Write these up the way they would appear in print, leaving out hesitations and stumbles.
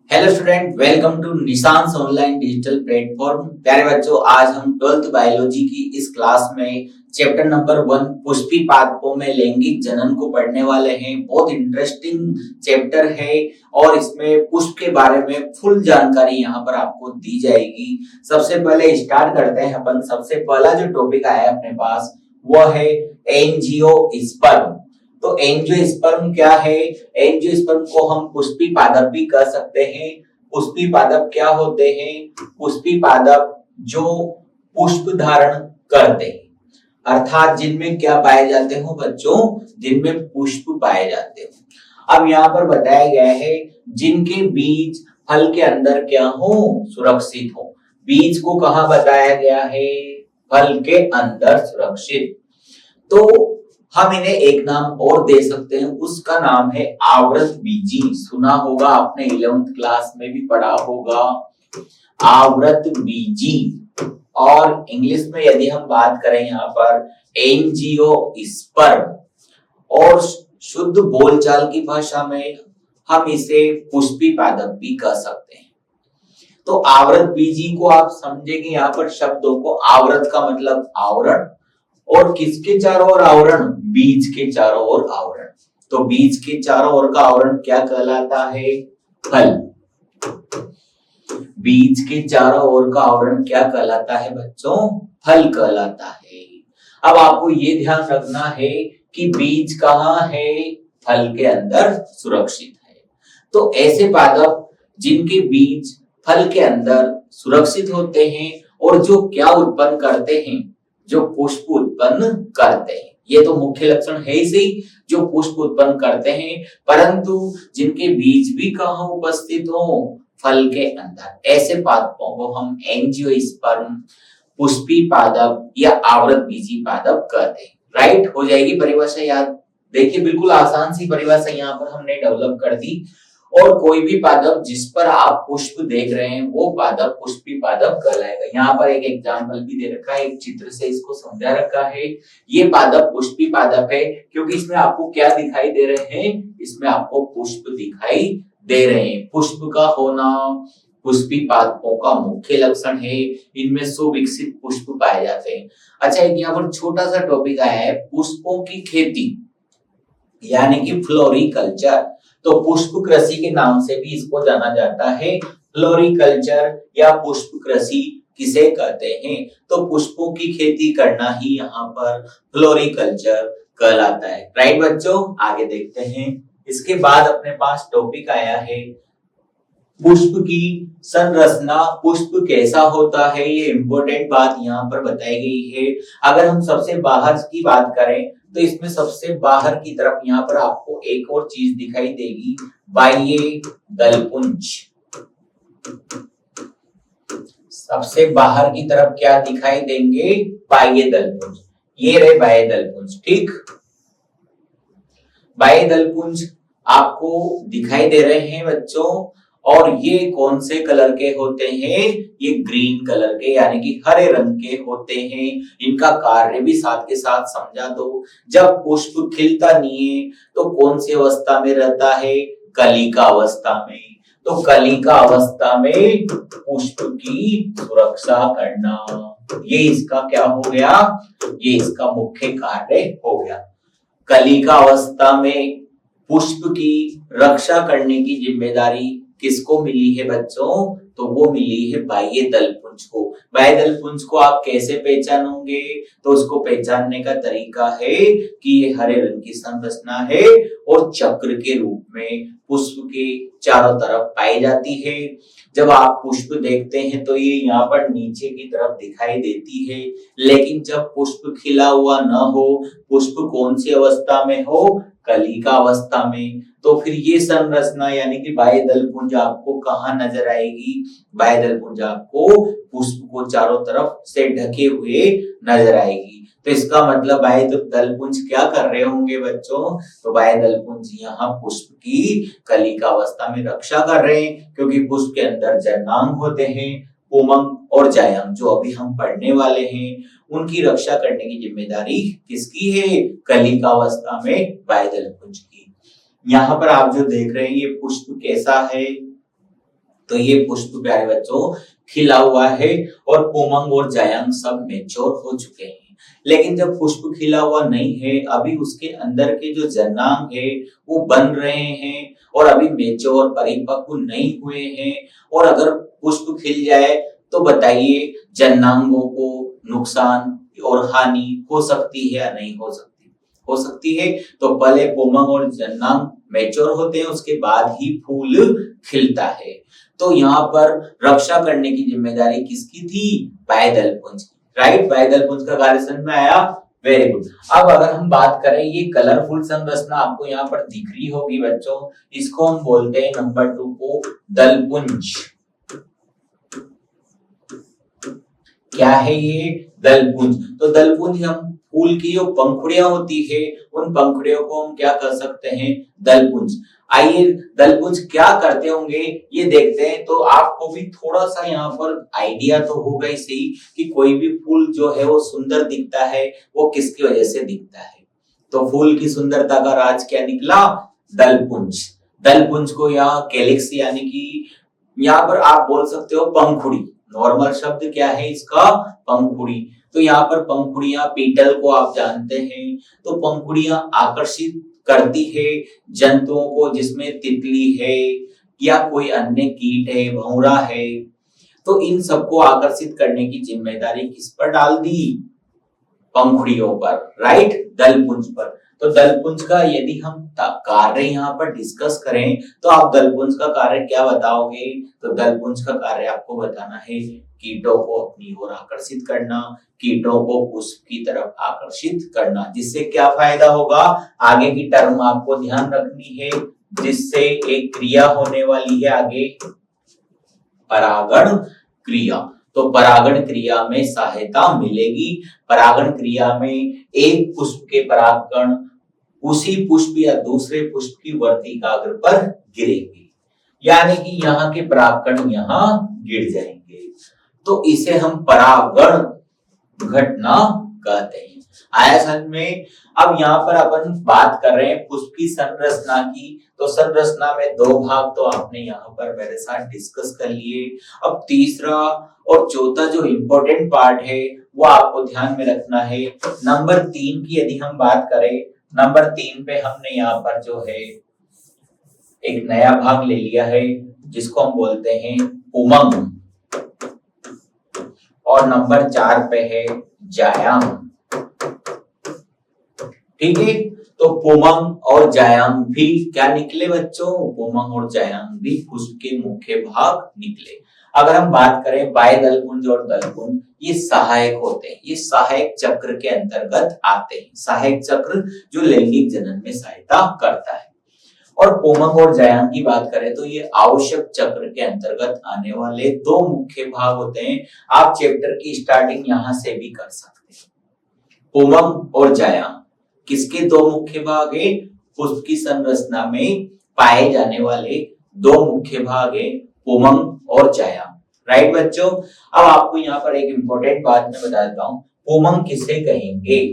Hello student, welcome to निशांस online digital platform. प्यारे बच्चों, आज हम 12th बायोलॉजी की इस क्लास में चैप्टर नंबर 1 पुष्पी पादपों में लैंगिक जनन को पढ़ने वाले हैं। बहुत इंटरेस्टिंग चैप्टर है और इसमें पुष्प के बारे में फुल जानकारी यहाँ पर आपको दी जाएगी। सबसे पहले स्टार्ट करते हैं अपन। सबसे पहला जो टॉपिक आया है अपने पास वो है एंजियोस्पर्म। तो एंजियोस्पर्म क्या है? एंजियोस्पर्म को हम पुष्पी पादप भी कह सकते हैं। पुष्पी पादप क्या होते हैं? पुष्पी पादप जो पुष्प धारण करते हैं, अर्थात जिनमें क्या पाए जाते हो बच्चों? जिनमें पुष्प पाए जाते हो। अब यहाँ पर बताया गया है जिनके बीज फल के अंदर क्या हो? सुरक्षित हो। बीज को कहाँ बताया गया है? फल के अंदर सुरक्षित। तो हम इन्हें एक नाम और दे सकते हैं, उसका नाम है आवृत बीजी। सुना होगा आपने, 11th क्लास में भी पढ़ा होगा, आवृत बीजी। और इंग्लिश में यदि हम बात करें यहाँ पर एंजियोस्पर्म, और शुद्ध बोलचाल की भाषा में हम इसे पुष्पी पादप भी कह सकते हैं। तो आवृत बीजी को आप समझेंगे यहाँ पर शब्दों को। आवृत का मतलब आवरण, और किसके चारों ओर आवरण? बीज के चारों ओर आवरण। तो बीज के चारों ओर का आवरण क्या कहलाता है? फल। बीज के चारों ओर का आवरण क्या कहलाता है बच्चों? फल कहलाता है। अब आपको ये ध्यान रखना है कि बीज कहाँ है? फल के अंदर सुरक्षित है। तो ऐसे पादप जिनके बीज फल के अंदर सुरक्षित होते हैं और जो क्या उत्पन्न करते हैं? जो पुष्प उत्पन्न करते हैं। ये तो मुख्य लक्षण है ही सही, जो पुष्प उत्पन्न करते हैं, परंतु जिनके बीज भी कहाँ उपस्थित हो? फल के अंदर। ऐसे पादपों को हम एंजियोस्पर्म, पुष्पी पादप या आवृत बीजी पादप कहते हैं। राइट हो जाएगी परिभाषा याद। देखिए, बिल्कुल आसान सी परिभाषा यहाँ पर हमने डेवलप कर दी। और कोई भी पादप जिस पर आप पुष्प देख रहे हैं वो पादप पुष्पी पादप कहलाएगा। यहाँ पर एक एग्जाम्पल भी दे रखा है, एक चित्र से इसको समझा रखा है। ये पादप पुष्पी पादप है क्योंकि इसमें आपको क्या दिखाई दे रहे हैं? इसमें आपको पुष्प दिखाई दे रहे हैं। पुष्प का होना पुष्पी पादपों का मुख्य लक्षण है। इनमें सुविकसित पुष्प पाए जाते हैं। अच्छा, एक यहाँ पर छोटा सा टॉपिक आया है, पुष्पों की खेती यानी कि फ्लोरिकल्चर। तो पुष्प कृषि के नाम से भी इसको जाना जाता है। फ्लोरिकल्चर या पुष्प कृषि किसे कहते हैं? तो पुष्पों की खेती करना ही यहाँ पर फ्लोरिकल्चर कहलाता है। राइट बच्चों, आगे देखते हैं। इसके बाद अपने पास टॉपिक आया है पुष्प की संरचना। पुष्प कैसा होता है, ये इंपॉर्टेंट बात यहाँ पर बताई गई है। अगर हम सबसे बाहर की बात करें तो इसमें सबसे बाहर की तरफ यहाँ पर आपको एक और चीज दिखाई देगी, बाह्य दलपुंज। सबसे बाहर की तरफ क्या दिखाई देंगे? बाह्य दलपुंज। ये रहे बाह्य दलपुंज। ठीक, बाह्य दलपुंज आपको दिखाई दे रहे हैं बच्चों। और ये कौन से कलर के होते हैं? ये ग्रीन कलर के यानी कि हरे रंग के होते हैं। इनका कार्य भी साथ के साथ समझा दो। जब पुष्प खिलता नहीं है तो कौन सी अवस्था में रहता है? कलिका अवस्था में। तो कलिका अवस्था में पुष्प की सुरक्षा करना, ये इसका क्या हो गया? ये इसका मुख्य कार्य हो गया। कलिका अवस्था में पुष्प की रक्षा करने की जिम्मेदारी किसको मिली है बच्चों? तो वो मिली है बाह्य दलपुंज को। बाह्य दलपुंज को आप कैसे पहचानोगे? तो उसको पहचानने का तरीका है कि ये हरे रंग की संरचना है और चक्र के रूप में पुष्प के चारों तरफ पाई जाती है। जब आप पुष्प देखते हैं तो ये यहाँ पर नीचे की तरफ दिखाई देती है, लेकिन जब पुष्प खिला हुआ न हो, पुष्प कौन सी अवस्था में हो? कलिका अवस्था में, तो फिर ये संरचना यानी कि बाह्य दलपुंज आपको कहाँ नजर आएगी? बाह्य दलपुंज आपको पुष्प को चारों तरफ से ढके हुए नजर आएगी। तो इसका मतलब बाह्य दलपुंज क्या कर रहे होंगे बच्चों? तो बाह्य दलपुंज यहाँ पुष्प की कलिका अवस्था में रक्षा कर रहे हैं, क्योंकि पुष्प के अंदर जननांग होते हैं, पुमंग और जायांग, जो अभी हम पढ़ने वाले हैं। उनकी रक्षा करने की जिम्मेदारी किसकी है? कलिका अवस्था में बाह्य दलपुंज की। यहाँ पर आप जो देख रहे हैं ये पुष्प कैसा है? तो ये पुष्प प्यारे बच्चों खिला हुआ है और पुमंग और जायांग सब मैच्योर हो चुके हैं। लेकिन जब पुष्प खिला हुआ नहीं है, अभी उसके अंदर के जो जन्नांग है वो बन रहे हैं और अभी मैच्योर परिपक्व नहीं हुए हैं। और अगर पुष्प खिल जाए तो बताइए जन्नांगों को नुकसान और हानि हो सकती है या नहीं हो सकती? हो सकती है। तो पहले पुमंग और जन्नांग मैच्योर होते हैं, उसके बाद ही फूल खिलता है। तो यहाँ पर रक्षा करने की जिम्मेदारी किसकी थी? बाह्यदलपुंज की। राइट, बाह्यदलपुंज का कार्य समझ में आया? Very good. अब अगर हम बात करें, ये कलरफुल संरचना आपको यहाँ पर दिख रही होगी बच्चों, इसको हम बोलते हैं नंबर 2 को दलपुंज। क्या है ये? दलपुंज। तो दलपुंज हम फूल की जो पंखुड़ियां होती है उन पंखुड़ियों को हम क्या कर सकते हैं? दलपुंज। आइए दलपुंज क्या करते होंगे ये देखते हैं। तो आपको भी थोड़ा सा यहाँ पर आइडिया तो होगा ही सही कि कोई भी फूल जो है वो सुंदर दिखता है, वो किसकी वजह से दिखता है? तो फूल की सुंदरता का राज क्या निकला? दलपुंज। दलपुंज को यहाँ कैलिक्स यानी कि यहाँ पर आप बोल सकते हो पंखुड़ी। नॉर्मल शब्द क्या है इसका? पंखुड़ी। तो यहाँ पर पंखुड़ियां, पीटल को आप जानते हैं, तो पंखुड़ियां आकर्षित करती है जंतुओं को, जिसमें तितली है या कोई अन्य कीट है, भंवरा है। तो इन सबको आकर्षित करने की जिम्मेदारी किस पर डाल दी? पंखुड़ियों पर। राइट, दलपुंज पर। तो दलपुंज का यदि हम कार्य यहाँ पर डिस्कस करें तो आप दलपुंज का कार्य क्या बताओगे? तो दलपुंज का कार्य आपको बताना है कीटों को अपनी ओर आकर्षित करना, कीटों को पुष्प की तरफ आकर्षित करना। जिससे क्या फायदा होगा? आगे की टर्म आपको ध्यान रखनी है, जिससे एक क्रिया होने वाली है आगे, परागण क्रिया। तो परागण क्रिया में सहायता मिलेगी। परागण क्रिया में एक पुष्प के परागकण उसी पुष्प या दूसरे पुष्प की वर्तिकाग्र पर गिरेंगे, यानी कि यहाँ के परागकण यहाँ गिर जाएंगे। तो इसे हम परागण घटना कहते हैं। आया समझ में? अब यहाँ पर अपन बात कर रहे हैं पुष्प की संरचना की। तो संरचना में दो भाग तो आपने यहाँ पर मेरे साथ डिस्कस कर लिए। अब तीसरा और चौथा जो इम्पोर्टेंट पार्ट है वो आपको ध्यान में रखना है। नंबर 3 की यदि हम बात करें, नंबर 3 पे हमने यहाँ पर जो है एक नया भाग ले लिया है जिसको हम बोलते हैं उमंग, और नंबर 4 पे है जायांग। ठीक है, तो पुमंग और जायांग भी क्या निकले बच्चों? पुमंग और जायांग भी पुष्प के मुख्य भाग निकले। अगर हम बात करें बाह्यदलपुंज और दलपुंज, ये सहायक होते हैं, ये सहायक चक्र के अंतर्गत आते हैं। सहायक चक्र जो लैंगिक जनन में सहायता करता है। और पुमंग और जायांग की बात करें तो ये आवश्यक चक्र के अंतर्गत आने वाले दो मुख्य भाग होते हैं। आप चैप्टर की स्टार्टिंग यहां से भी कर सकते हैं। पुमंग और जायांग किसके दो मुख्य भाग है? पुष्प की संरचना में पाए जाने वाले दो मुख्य भाग है, पुमंग और जायांग। राइट बच्चों, अब आपको यहाँ पर एक इंपॉर्टेंट बात मैं बता देता हूँ, पुमंग किसे कहेंगे?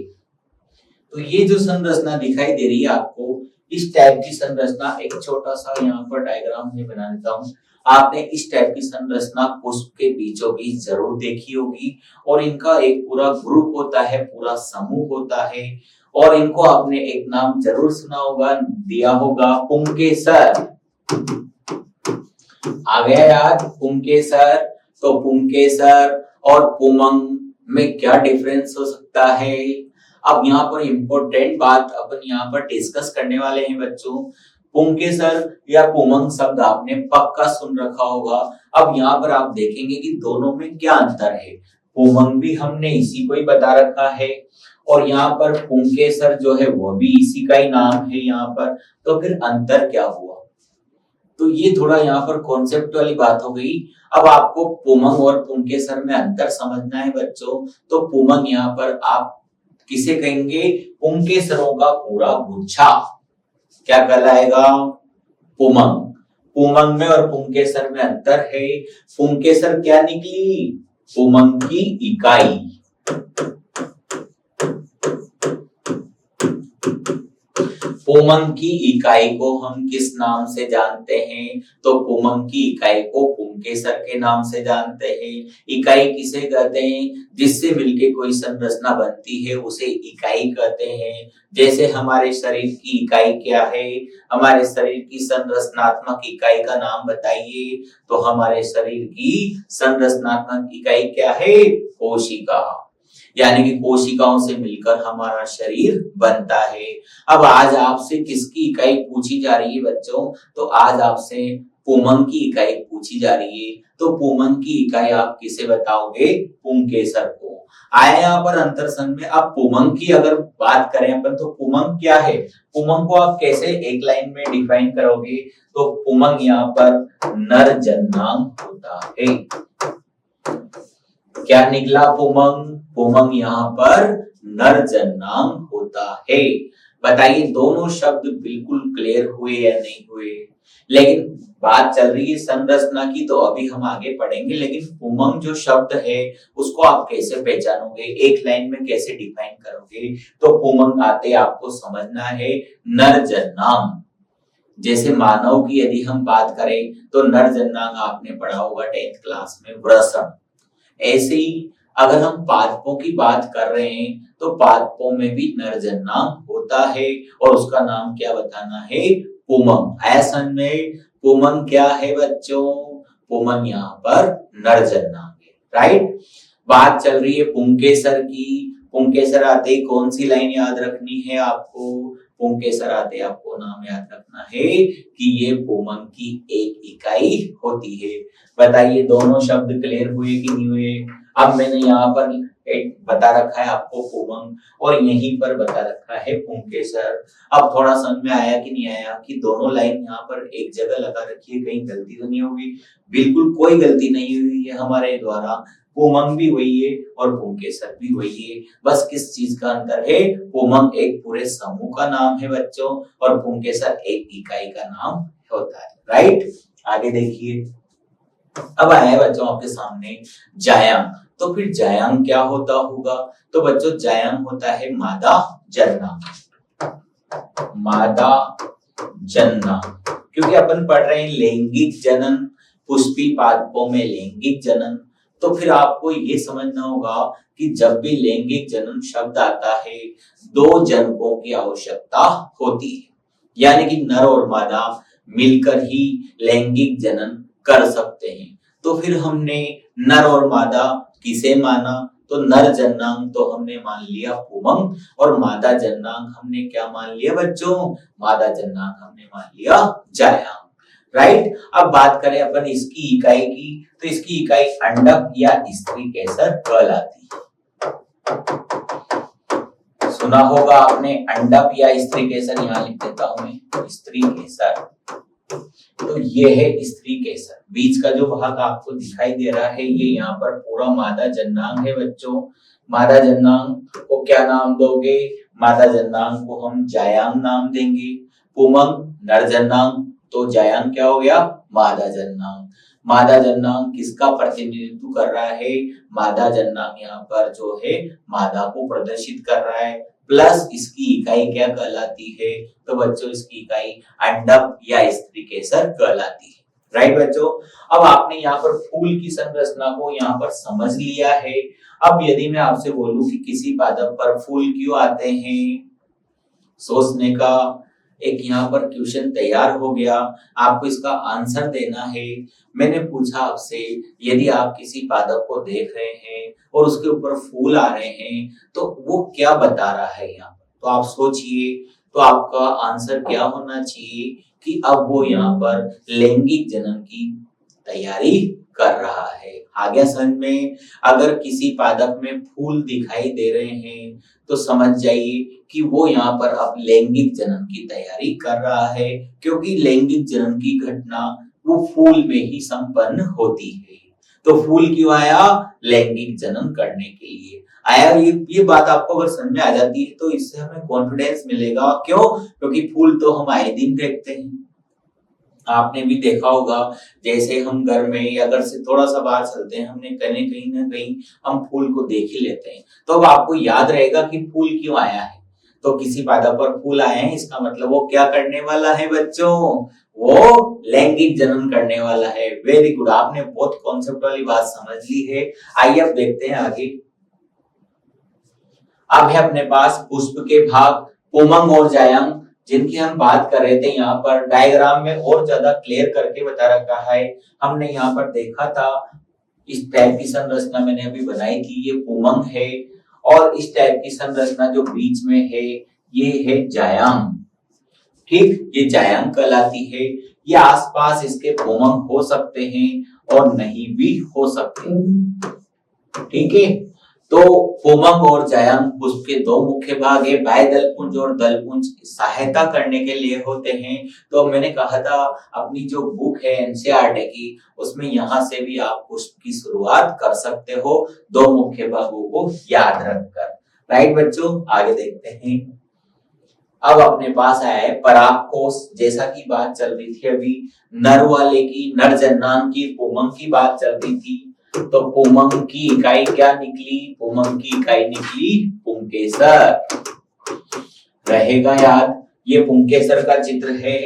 तो ये जो संरचना दिखाई दे रही है आपको, इस टाइप की संरचना, एक छोटा सा यहाँ पर डायग्राम में बना देता हूँ। आपने इस टाइप की संरचना पुष्प के बीचों बीच जरूर देखी होगी, और इनका एक पूरा ग्रुप होता है, पूरा समूह होता है, और इनको आपने एक नाम जरूर सुना होगा, दिया होगा पुंकेसर। आ गया याद? पुंकेसर। तो पुंकेसर और पुमंग में क्या डिफरेंस हो सकता है? अब यहाँ पर इंपॉर्टेंट बात अपन यहाँ पर डिस्कस करने वाले हैं बच्चों। पुंकेसर या पुमंग शब्द आपने पक्का सुन रखा होगा। अब यहाँ पर आप देखेंगे कि दोनों में क्या अंतर है। पुमंग भी हमने इसी को ही बता रखा है, और यहाँ पर पुंकेसर जो है वो भी इसी का ही नाम है यहाँ पर। तो फिर अंतर क्या हुआ? तो ये थोड़ा यहाँ पर कॉन्सेप्ट वाली बात हो गई। अब आपको पुमंग और पुंकेसर में अंतर समझना है बच्चों। तो पुमंग यहाँ पर आप किसे कहेंगे? पुंकेसरों का पूरा गुच्छा क्या कहलाएगा? पुमंग। पुमंग में और पुंकेसर में अंतर है। पुंकेसर क्या निकली? पुमंग की इकाई। पुमंग की इकाई को हम किस नाम से जानते हैं? तो पुमंग की इकाई को पुंकेसर के नाम से जानते हैं। इकाई किसे कहते हैं? जिससे मिलके कोई संरचना बनती है उसे इकाई कहते हैं। जैसे हमारे शरीर की इकाई क्या है? हमारे शरीर की संरचनात्मक इकाई का नाम बताइए। तो हमारे शरीर की संरचनात्मक इकाई क्या है? कोशिका। यानी कि कोशिकाओं से मिलकर हमारा शरीर बनता है। अब आज आपसे किसकी इकाई पूछी जा रही है बच्चों? तो आज आपसे पुमंग की इकाई पूछी जा रही है। तो पुमंग की इकाई आप किसे बताओगे? पुंकेसर को। आया यहाँ पर अंतर संघ में। अब पुमंग की अगर बात करें अपन तो पुमंग क्या है? पुमंग को आप कैसे एक लाइन में डिफाइन करोगे? तो पुमंग यहाँ पर नर जननांग होता है। क्या निकला पुमंग? पुमंग यहाँ पर नर जननांग होता है। बताइए दोनों शब्द बिल्कुल क्लियर हुए या नहीं हुए? लेकिन बात चल रही है संरचना की तो अभी हम आगे पढ़ेंगे, लेकिन पुमंग जो शब्द है उसको आप कैसे पहचानोगे, एक लाइन में कैसे डिफाइन करोगे? तो पुमंग आते आपको समझना है नर जननांग। जैसे मानव की यदि हम बात करें तो नर जननांग आपने पढ़ा होगा 10th क्लास में, वृषण। ऐसे ही अगर हम पादपों की बात कर रहे हैं तो पादपों में भी नर जननांग होता है और उसका नाम क्या बताना है? पुमंग। ऐसा में पुमंग क्या है बच्चों? पुमंग यहाँ पर नर जननांग है। राइट। बात चल रही है पुंकेसर की। पुंकेसर आते कौन सी लाइन याद रखनी है आपको? पुंकेसर आते आपको नाम याद रखना है कि ये पुमंग की एक इकाई होती है। बताइए दोनों शब्द क्लियर हुए कि नहीं हुए? अब मैंने यहाँ पर एक बता रखा है आपको पुमंग और यहीं पर बता रखा है पुंकेसर। अब थोड़ा समझ में आया कि नहीं आया कि दोनों लाइन यहाँ पर एक जगह लगा रखी है, कहीं गलती तो नहीं होगी? बिल्कुल कोई गलती नहीं हुई है हमारे द्वारा। पुमंग भी वही है और पुंकेसर भी वही है। बस किस चीज का अंतर है? पुमंग एक पूरे समूह का नाम है बच्चों और पुंकेसर एक इकाई का नाम होता है। राइट। आगे देखिए। अब आया है बच्चों आपके सामने जायांग। तो फिर जायांग क्या होता होगा? तो बच्चों जायांग होता है मादा जननांग। मादा जननांग, क्योंकि अपन पढ़ रहे हैं लैंगिक जनन, पुष्पी पादपों में लैंगिक जनन। तो फिर आपको ये समझना होगा कि जब भी लैंगिक जनन शब्द आता है दो जनकों की आवश्यकता होती है, यानी कि नर और मादा मिलकर ही लैंगिक जनन कर सकते हैं। तो फिर हमने नर और मादा किसे माना? तो नर जननांग तो हमने मान लिया पुमंग और मादा जननांग हमने क्या मान लिया बच्चों? मादा जननांग हमने मान लिया जायांग। राइट। अब बात करें अपन इसकी इकाई की, तो इसकी इकाई अंडक या स्त्री केसर कहलाती है। सुना होगा आपने अंडक या स्त्री केसर, यहाँ लिख देता हूं मैं स्त्री केसर। तो ये है स्त्री केसर। बीच का जो भाग आपको दिखाई दे रहा है ये यहाँ पर पूरा मादा जननांग है बच्चों। मादा जननांग को क्या नाम दोगे? मादा जननांग को हम जायांग नाम देंगे। पुमंग नर जननांग, तो जायांग क्या हो गया? मादा जननांग। मादा जननांग किसका प्रतिनिधित्व कर रहा है? मादा जननांग यहाँ पर जो है मादा को प्रदर्शित कर रहा है। प्लस इसकी इकाई क्या कहलाती है? तो बच्चों इसकी इकाई अंडक या स्त्री केसर कहलाती है। राइट बच्चों। अब आपने यहाँ पर फूल की संरचना को यहाँ पर समझ लिया है। अब यदि मैं आपसे बोलूं कि किसी पादप पर फूल क्यों आते हैं, सोचने का एक यहाँ पर क्वेश्चन तैयार हो गया। आपको इसका आंसर देना है। मैंने पूछा आपसे यदि आप किसी पादप को देख रहे हैं और उसके ऊपर फूल आ रहे हैं तो वो क्या बता रहा है यहाँ पर? तो आप सोचिए, तो आपका आंसर क्या होना चाहिए कि अब वो यहाँ पर लैंगिक जनन की तैयारी कर रहा है। आ गया समझ में? अगर किसी पादप में फूल दिखाई दे रहे हैं तो समझ जाइए कि वो यहाँ पर अब लैंगिक जनन की तैयारी कर रहा है, क्योंकि लैंगिक जनन की घटना वो फूल में ही संपन्न होती है। तो फूल क्यों आया? लैंगिक जनन करने के लिए आया। ये बात आपको अगर समझ में आ जाती है तो इससे हमें कॉन्फिडेंस मिलेगा। क्यों? क्योंकि फूल तो हम आए दिन देखते हैं। आपने भी देखा होगा जैसे हम घर में या घर से थोड़ा सा बाहर चलते हैं, हमने कहीं ना कहीं हम फूल को देख ही लेते हैं। तो अब आपको याद रहेगा कि फूल क्यों आया है। तो किसी पादप पर फूल आए हैं, इसका मतलब वो क्या करने वाला है बच्चों, वो लैंगिक जनन करने वाला है। वेरी गुड, आपने बहुत कॉन्सेप्ट वाली बात समझ ली है। आइए अब देखते हैं आगे। अब है अपने पास पुष्प के भाग पुमंग और जायंग, जिनकी हम बात कर रहे थे। यहाँ पर डायग्राम में और ज्यादा क्लियर करके बता रखा है। हमने यहाँ पर देखा था, इस टाइप की संरचना मैंने अभी बनाई थी, ये पुमंग है, और इस टाइप की संरचना जो बीच में है ये है जायांग। ठीक, ये जायांग कहलाती है। ये आसपास इसके पुमंग हो सकते हैं और नहीं भी हो सकते हैं। ठीक है, तो पुमंग और जायांग पुष्प के दो मुख्य भाग है। बाह्य दलपुंज और दलपुंज सहायता करने के लिए होते हैं। तो मैंने कहा था अपनी जो बुक है एनसीईआरटी की, उसमें यहां से भी आप पुष्प की शुरुआत कर सकते हो, दो मुख्य भागों को याद रखकर। राइट बच्चों, आगे देखते हैं। अब अपने पास आया है परागकोश। जैसा की बात चल रही थी अभी नर वाले की, नर जन्नांग की, पुमंग की बात चल रही थी, तो पुमंग की इकाई क्या निकली, पुमंग की इकाई निकली पुंकेसर। रहेगा याद, ये पुंकेसर का चित्र है,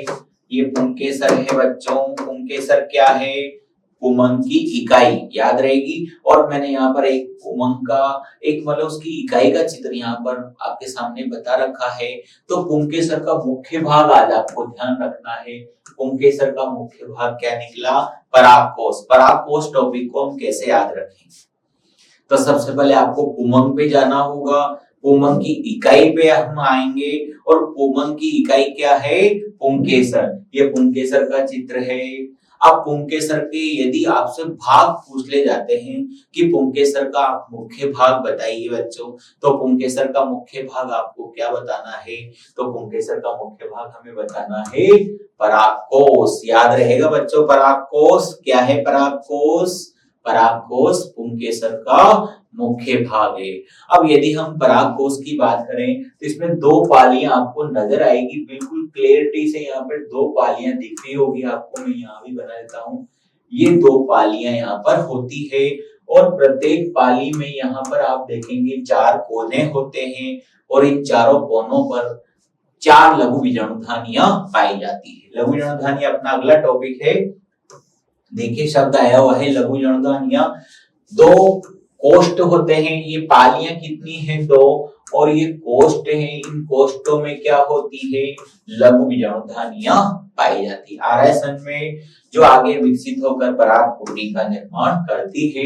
ये पुंकेसर है बच्चों। पुंकेसर क्या है, पुमंग की इकाई, याद रहेगी। और मैंने यहाँ पर एक पुमंग का एक मतलब उसकी इकाई का चित्र यहाँ पर आपके सामने बता रखा है। तो पुंकेसर का मुख्य भाग आज आपको ध्यान रखना है। पुंकेसर का मुख्य भाग क्या निकला, परागकोश। परागकोश टॉपिक को हम कैसे याद रखें, तो सबसे पहले आपको पुमंग पे जाना होगा, पुमंग की इकाई पे हम आएंगे, और पुमंग की इकाई क्या है, पुंकेसर। ये पुंकेसर का चित्र है। अब पुंकेसर के यदि आपसे भाग पूछ ले जाते हैं कि पुंकेसर का मुख्य भाग बताइए बच्चों, तो पुंकेसर का मुख्य भाग आपको क्या बताना है, तो पुंकेसर का मुख्य भाग हमें बताना है परागकोश। याद रहेगा बच्चों, परागकोश क्या है, परागकोश, परागकोश पुंकेसर का मुख्य भाग है। अब यदि हम परागकोश की बात करें तो इसमें दो पालियां आपको नजर आएगी, बिल्कुल क्लियरिटी से यहाँ पर दो पालियां दिख रही होगी आपको, मैं यहाँ भी बना देता हूँ। ये दो पालियां यहाँ पर होती है, और प्रत्येक पाली में यहाँ पर आप देखेंगे चार कोने होते हैं, और इन चारों कोनों पर चार लघु बीजाणुधानियां पाई जाती है। लघु बीजाणुधानी अपना अगला टॉपिक है। देखिए शब्द आया हुआ है लघु बीजाणुधानियां। दो कोष्ठ होते हैं, ये पालियां कितनी हैं, दो, और ये कोष्ठ है, इन कोष्ठों में क्या होती है, लघु बीजाणुधानियां पाई जाती है। आरएसएन में जो आगे विकसित होकर परागकुटी का निर्माण करती है।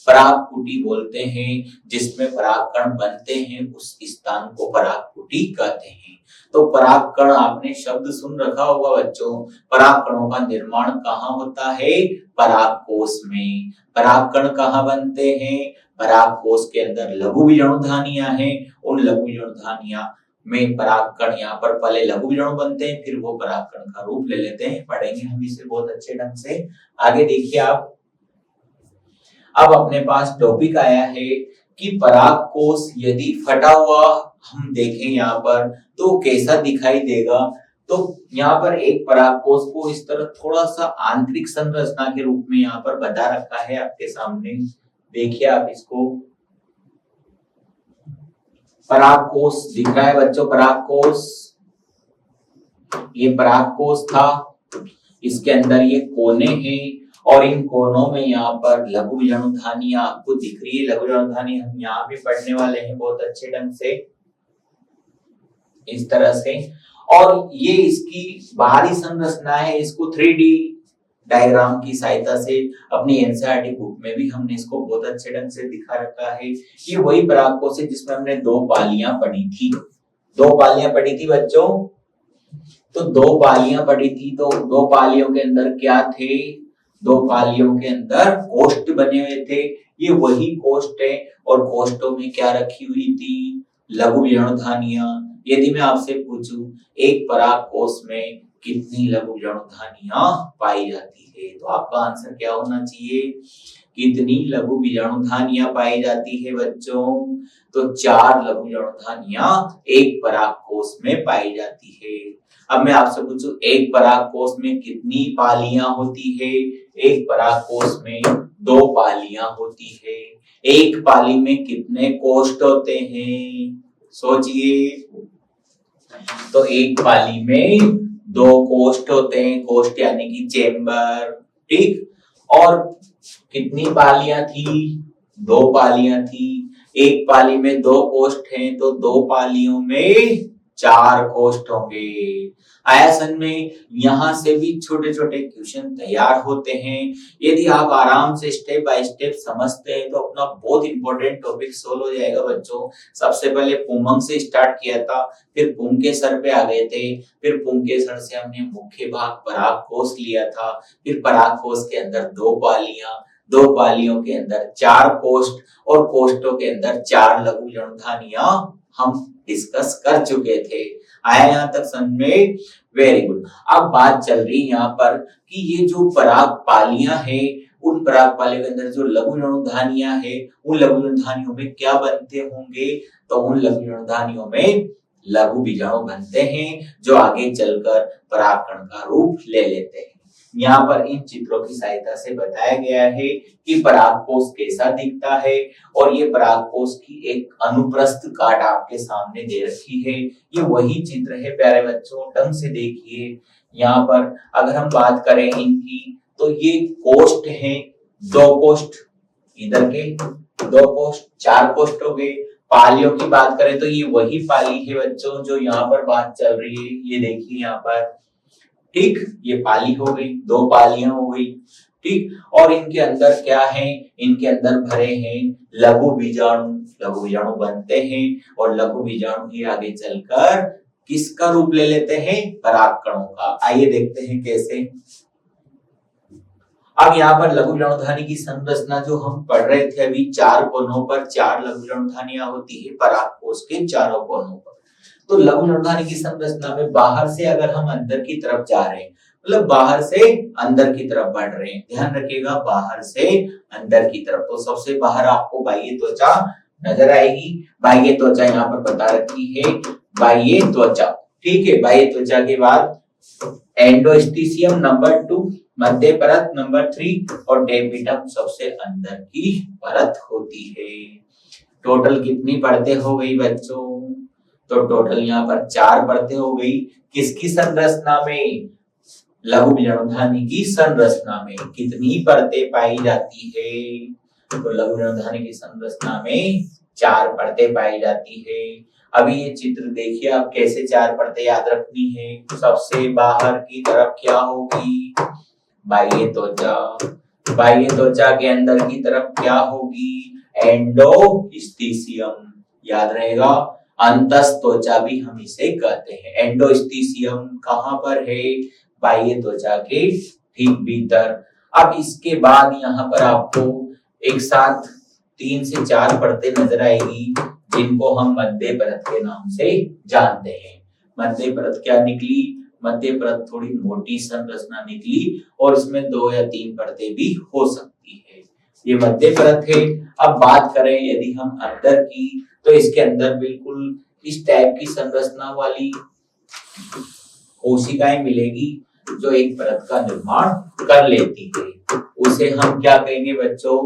परागकुटी बोलते हैं जिसमें परागकण बनते हैं, उस स्थान को परागकुटी कहते हैं। तो परागकण आपने शब्द सुन रखा होगा बच्चों। परागकणों का निर्माण कहाँ होता है, परागकोश में। परागकण कहाँ बनते हैं, परागकोश के अंदर लघु बीजाणुधानियां हैं, उन लघु बीजाणुधानियां में परागकण यहाँ पर पहले लघु बीजाणु बनते हैं, फिर वो परागकण का रूप ले लेते हैं। पढ़ेंगे हम इसे बहुत अच्छे ढंग से। आगे देखिए आप, अब अपने पास टॉपिक आया है कि परागकोश यदि फटा हुआ हम देखें यहाँ पर तो कैसा दिखाई देगा। तो यहाँ पर एक परागकोश को इस तरह थोड़ा सा आंतरिक संरचना के रूप में यहाँ पर बता रखा है आपके सामने। देखिए आप इसको, परागकोश दिख रहा है बच्चों, परागकोश, ये परागकोश था, इसके अंदर ये कोने हैं, और इन कोनों में यहाँ पर लघु बीजाणुधानियां आपको दिख रही है। लघु बीजाणुधानी हम यहाँ भी पढ़ने वाले हैं बहुत अच्छे ढंग से, इस तरह से। और ये इसकी बाहरी संरचना है, इसको 3D डायग्राम की सहायता से अपनी एनसीईआरटी बुक में भी हमने इसको बहुत अच्छे ढंग से दिखा रखा है। ये वही परागकोश है जिसमें हमने दो पालियां पढ़ी थी। दो पालियां पढ़ी थी बच्चों, तो दो पालियां पढ़ी थी, तो दो पालियों के अंदर क्या थे, दो पालियों के अंदर कोष्ठ बने हुए थे। ये वही कोष्ठ है, और कोष्ठों में क्या रखी हुई थी, लघु बीजाणुधानियां। यदि मैं आपसे पूछूं एक परागकोश में कितनी लघु बीजाणुधानियां पाई जाती है, तो आपका आंसर क्या होना चाहिए, कितनी लघु बीजाणुधानियां पाई जाती है बच्चों, तो 4 लघु बीजाणुधानियां एक परागकोश में पाई जाती है। अब मैं आपसे पूछूं एक परागकोश में कितनी पालियां होती है, एक परागकोश में 2 पालियां होती है। एक पाली में कितने कोष्ठ होते हैं, सोचिए, तो एक पाली में 2 कोष्ठ होते हैं, कोष्ठ यानी कि चेम्बर, ठीक। और कितनी पालियां थी? 2 पालियां थी। एक पाली में 2 कोष्ठ हैं तो 2 पालियों में 4 कोष्ठ होंगे। आया समझ में? यहां से भी छोटे छोटे क्वेश्चन तैयार होते हैं। यदि आप आराम से स्टेप बाय स्टेप समझते हैं तो अपना बहुत इंपॉर्टेंट टॉपिक सोल्व हो जाएगा बच्चों। सबसे पहले पुमंग से स्टार्ट किया था, फिर पुंकेसर पे आ गए थे, फिर पुंकेसर से हमने मुख्य भाग परागकोश लिया था, फिर परागकोश के अंदर 2 पालियां, 2 पालियों के अंदर 4 कोष्ठ और कोष्ठों के अंदर 4 लघु ऋणधानियां हम डिस्कस कर चुके थे। आया यहाँ तक समझ में? Very good. अब बात चल रही है यहाँ पर कि ये जो पराग पालियां हैं, उन पराग पालियों के अंदर जो लघु ऋणधानियां हैं, उन लघु ऋणधानियों में क्या बनते होंगे? तो उन लघु ऋणधानियों में लघु बीजाणु बनते हैं जो आगे चलकर परागकण का रूप ले लेते हैं। यहाँ पर इन चित्रों की सहायता से बताया गया है कि परागकोश कैसा दिखता है और ये परागकोश की एक अनुप्रस्थ काट आपके सामने दे रखी है। ये वही चित्र है प्यारे बच्चों, ढंग से देखिए। यहाँ पर अगर हम बात करें इनकी तो ये कोष्ठ हैं, 2 कोष्ठ इधर के, 2 कोष्ठ, 4 कोष्ठ हो गए। पालियों की बात करें तो ये वही पाली है बच्चों जो यहाँ पर बात चल रही है। ये देखिए यहाँ पर, ठीक, ये पाली हो गई, 2 पालियां हो गई, ठीक। और इनके अंदर क्या है? इनके अंदर भरे हैं लघु बीजाणु। लघु बीजाणु बनते हैं और लघु बीजाणु ही आगे चलकर किसका रूप ले लेते हैं? परागकणों का। आइए देखते हैं कैसे। अब यहाँ पर लघु ऋणधानी की संरचना जो हम पढ़ रहे थे अभी, 4 कोनों पर 4 लघु ऋणधानियां होती है परागकोश के चारों कोनों पर। तो लघु ऋणधानी की संरचना में बाहर से अगर हम अंदर की तरफ जा रहे हैं, मतलब बाहर से अंदर की तरफ बढ़ रहे हैं, ध्यान रखिएगा, बाहर से अंदर की तरफ। तो सबसे बाहर आपको बाह्य त्वचा नजर आएगी। बाह्य त्वचा यहाँ पर बता रखी है, बाह्य त्वचा, ठीक है। बाह्य त्वचा के बाद एंडोस्टीशियम नंबर 2, मध्य परत नंबर 3 और टेपिटम सबसे अंदर की परत होती है। टोटल कितनी परतें हो गई बच्चों? तो टोटल यहाँ पर 4 परतें हो गई। किसकी संरचना में? लघु ऋणधानी की संरचना में कितनी परतें पाई जाती है? तो लघु ऋणधानी की संरचना में 4 परतें पाई जाती है। अभी ये चित्र देखिए आप, कैसे 4 परतें याद रखनी है। सबसे बाहर की तरफ क्या होगी? बाह्य त्वचा। बाह्य त्वचा के अंदर की तरफ क्या होगी? एंडोस्टीशियम, याद रहेगा। अंतस्थ त्वचा भी हम इसे कहते हैं। एंडोस्टीशियम कहां पर है? बाह्य त्वचा के ठीक भीतर। अब इसके बाद यहाँ पर आपको एक साथ 3 से 4 परतें नजर आएगी जिनको हम मध्य परत के नाम से जानते हैं। मध्य परत क्या निकली? मध्य परत थोड़ी मोटी संरचना निकली और इसमें 2 या 3 परतें भी हो सकती है। ये मध्य परत है। अब बात करें यदि हम अंदर की, तो इसके अंदर बिल्कुल इस टाइप की संरचना वाली कोशिकाएं मिलेगी जो एक परत का निर्माण कर लेती है। उसे हम क्या कहेंगे बच्चों?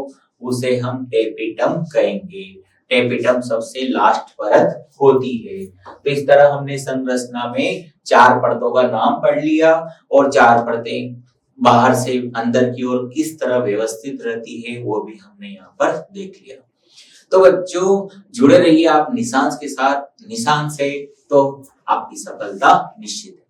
उसे हम टेपिटम कहेंगे। टेपिटम सबसे लास्ट परत होती है। तो इस तरह हमने संरचना में 4 परतों का नाम पढ़ लिया और 4 परतें बाहर से अंदर की ओर किस तरह व्यवस्थित रहती है वो भी हमने यहाँ पर देख लिया। तो बच्चों जुड़े रहिए आप निशान के साथ, निशान से तो आपकी सफलता निश्चित है।